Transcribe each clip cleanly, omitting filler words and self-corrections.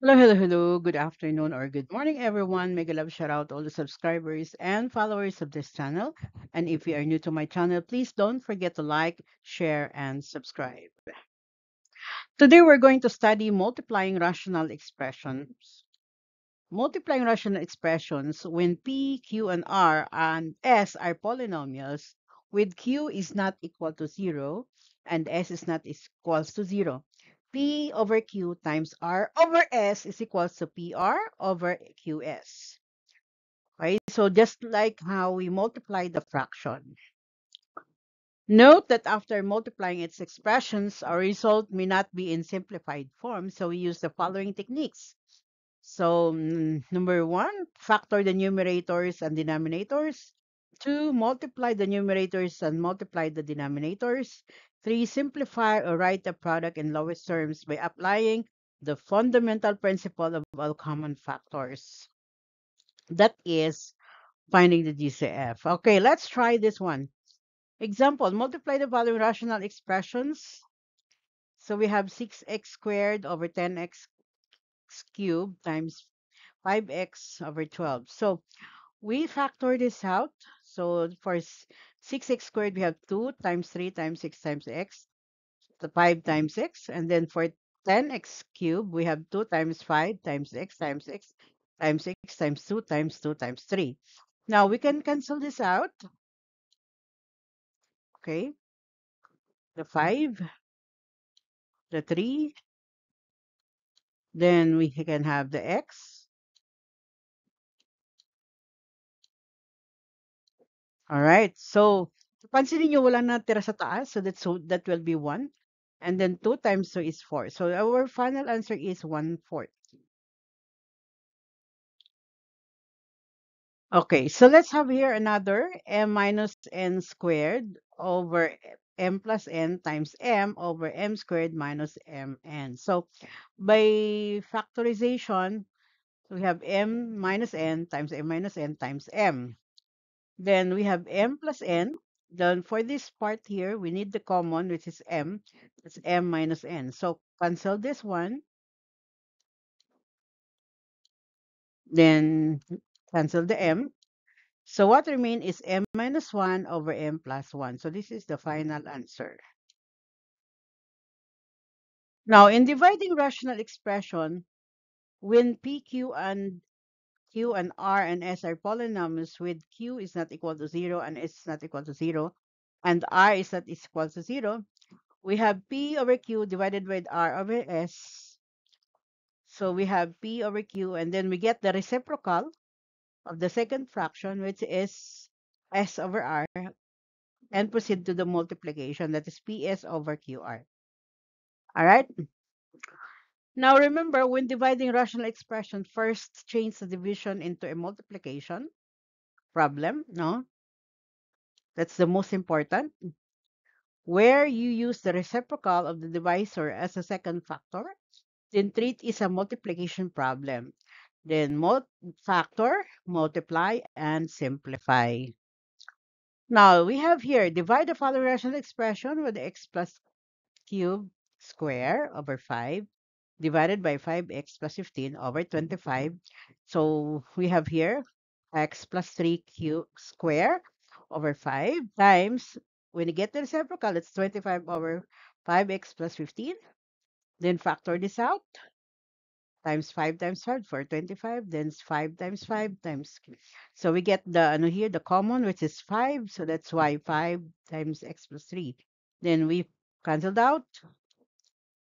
Hello, hello, hello. Good afternoon or good morning, everyone. Mega love shout out all the subscribers and followers of this channel. And if you are new to my channel, please don't forget to like, share, and subscribe. Today, we're going to study multiplying rational expressions. Multiplying rational expressions when P, Q, and R and S are polynomials with Q is not equal to 0 and S is not equals to 0. P over Q times R over S is equals to PR over QS. Right? So just like how we multiply the fraction. Note that after multiplying its expressions, our result may not be in simplified form, so we use the following techniques. So, number one, factor the numerators and denominators. Two, multiply the numerators and multiply the denominators. Three, simplify or write the product in lowest terms by applying the fundamental principle of all common factors. That is finding the GCF. Okay, let's try this one. Example, multiply the following rational expressions. So we have 6x squared over 10x cubed times 5x over 12. So we factor this out. So for 6x squared, we have 2 times 3 times 6 times x, the 5 times x. And then for 10x cubed, we have 2 times 5 times x times x times x times 2 times 2 times 3. Now we can cancel this out. Okay. The 5, the 3, then we can have the x. All right. So, pansinin nyo, wala na tira sa taas. So that will be 1. And then 2 times 2 is 4. So our final answer is 1/4. Okay, so let's have here another m minus n squared over m plus n times m over m squared minus mn. So by factorization, we have m minus n times m minus n times m. Then we have m plus n. Then for this part here, we need the common, which is m. That's m minus n. So cancel this one. Then cancel the m. So what remains is m minus 1 over m plus 1. So this is the final answer. Now, in dividing rational expression, when p, q and r and s are polynomials with q is not equal to 0 and s is not equal to 0 and r is not equal to 0, we have p over q divided by r over s. So we have p over q, and then we get the reciprocal of the second fraction, which is s over r, and proceed to the multiplication, that is ps over qr. All right. Now remember, when dividing rational expression, first change the division into a multiplication problem. No, that's the most important. Where you use the reciprocal of the divisor as a second factor, then treat is a multiplication problem. Then factor, multiply, and simplify. Now we have here, divide the following rational expression with x plus cube square over 5 divided by 5x plus 15 over 25. So we have here x plus 3 cube square over 5 times, when you get the reciprocal, it's 25 over 5x plus 15. Then factor this out, times 5 for 25, then 5 times 5 times. So we get the here, the common, which is 5. So that's why 5 times x plus 3. Then we canceled out,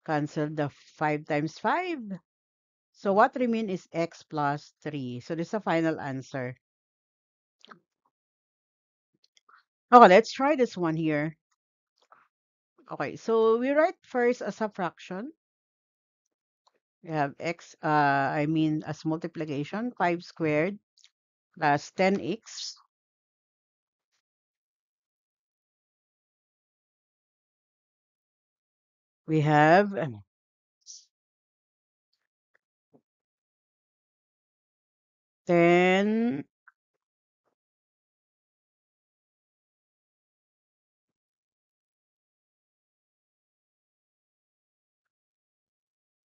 cancel the 5 times 5. So what remain is x plus 3. So this is the final answer. Okay, let's try this one here. Okay, so we write first as a fraction. We have x, as multiplication, 5 squared plus 10x. We have 10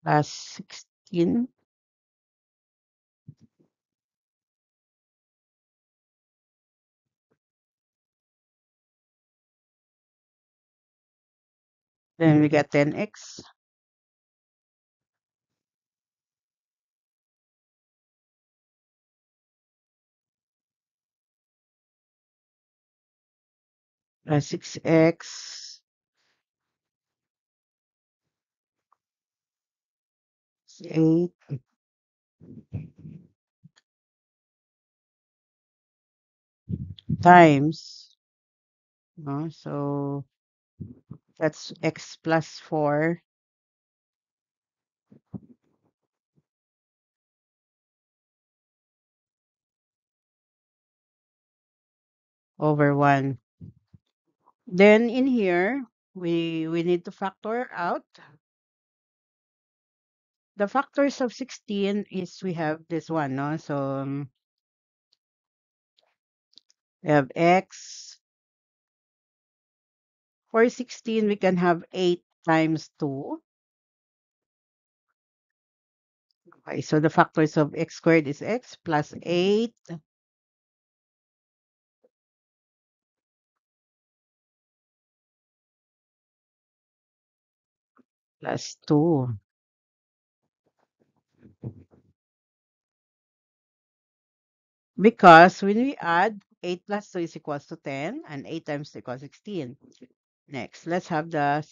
plus 16. Then we get 10x plus 6x is 8 times, so that's x plus 4 over 1. Then in here, we need to factor out. The factors of 16 is we have this one, no? So we have x. For 16, we can have 8 times 2. Okay, so the factors of x squared is x plus 8 plus 2. Because when we add 8 plus 2 is equals to 10 and 8 times 2 equals 16. Next, let's have the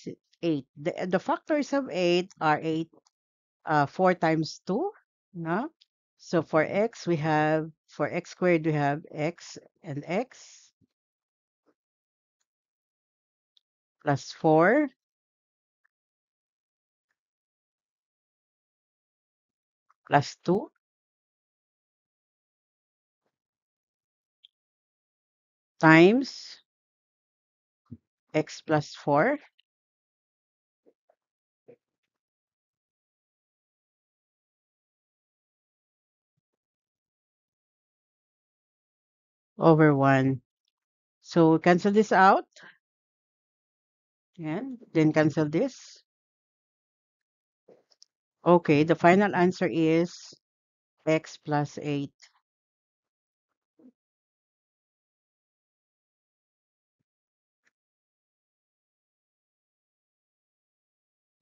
8. The factors of 8 are 8, 4 times 2. No? So for x, for x squared, we have x and x plus 4 plus 2 times x plus 4 over 1. So cancel this out. And then cancel this. Okay, the final answer is x plus 8.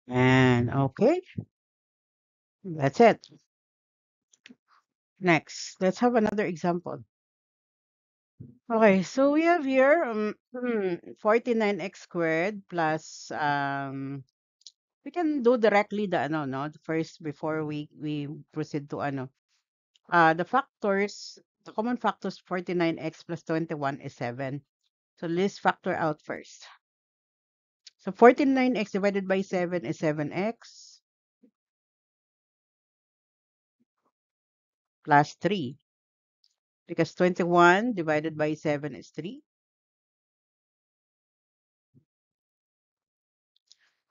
And okay, that's it. Next, let's have another example. Okay, so we have here 49x squared plus we can do directly the ano no the first before we proceed to ano. The common factors 49x plus 21 is 7. So let's factor out first. So 49x divided by 7 is 7x plus 3 because 21 divided by 7 is 3.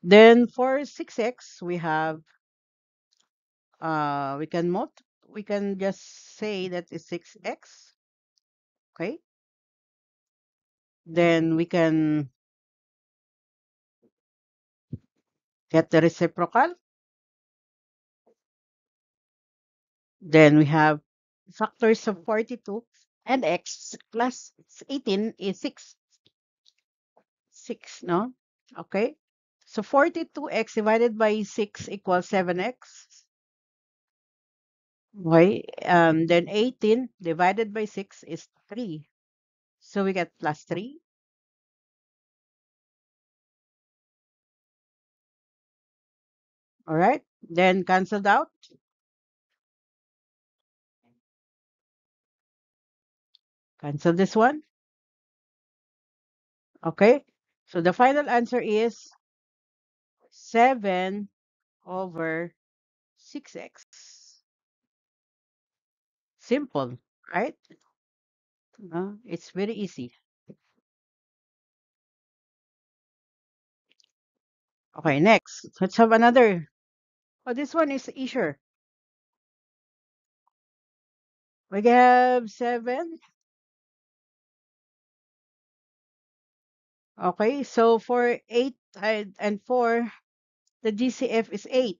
Then for 6x, we have we can just say that is 6x. Okay. Then we can get the reciprocal. Then we have factors of 42 and x plus 18 is 6. 6, no? Okay. So 42x divided by 6 equals 7x. Okay. Then 18 divided by 6 is 3. So we get plus 3. All right. Then canceled out. Cancel this one. Okay. So the final answer is 7 over 6x. Simple, right? It's very easy. Okay, next. Let's have another. Oh, this one is easier. We have 7. Okay, so for 8 and 4, the GCF is 8.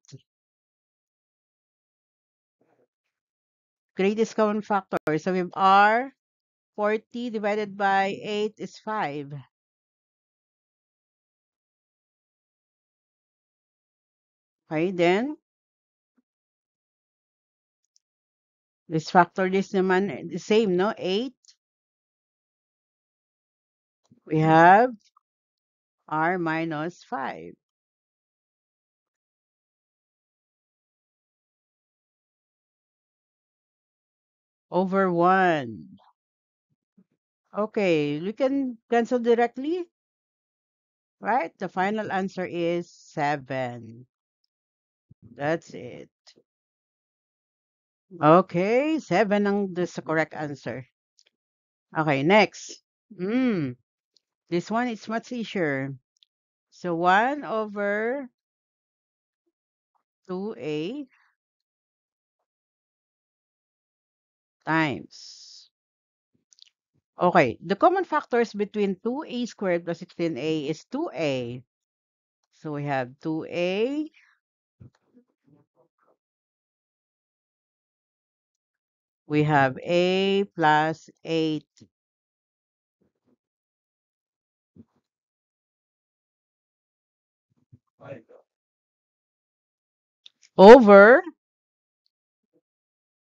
Greatest common factor. So we have R, 40 divided by 8 is 5. Okay, then, let's factor this naman, the same, no? 8, we have r minus 5 over 1. Okay, we can cancel directly, right? The final answer is 7. That's it. Okay, 7 ang this correct answer. Okay, next. Mm, this one is much easier. So 1 over 2a times. Okay, the common factors between 2a squared plus 16a is 2a. So we have 2a, we have a plus 8 over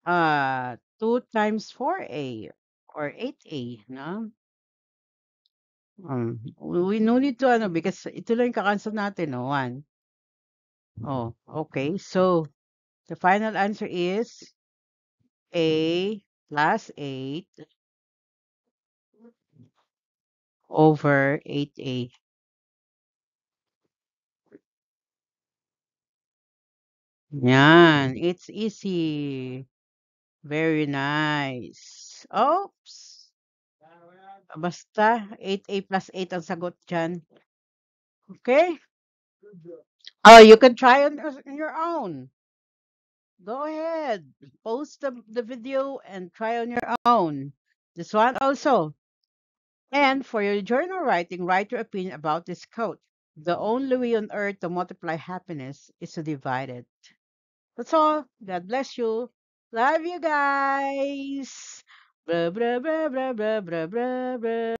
2 times 4a or 8a, no? We no need to ano because ito lang yung kakansel natin, no? 1. Oh, okay. So the final answer is a plus 8 over 8a. Yan, it's easy. Very nice. Oops. Basta 8a plus 8 ang sagot dyan. Okay? Oh, you can try on your own. Go ahead. Post the video and try on your own. This one also. And for your journal writing, write your opinion about this quote. The only way on earth to multiply happiness is to divide it. That's all. God bless you. Love you guys. Blah, blah, blah, blah, blah, blah, blah, blah.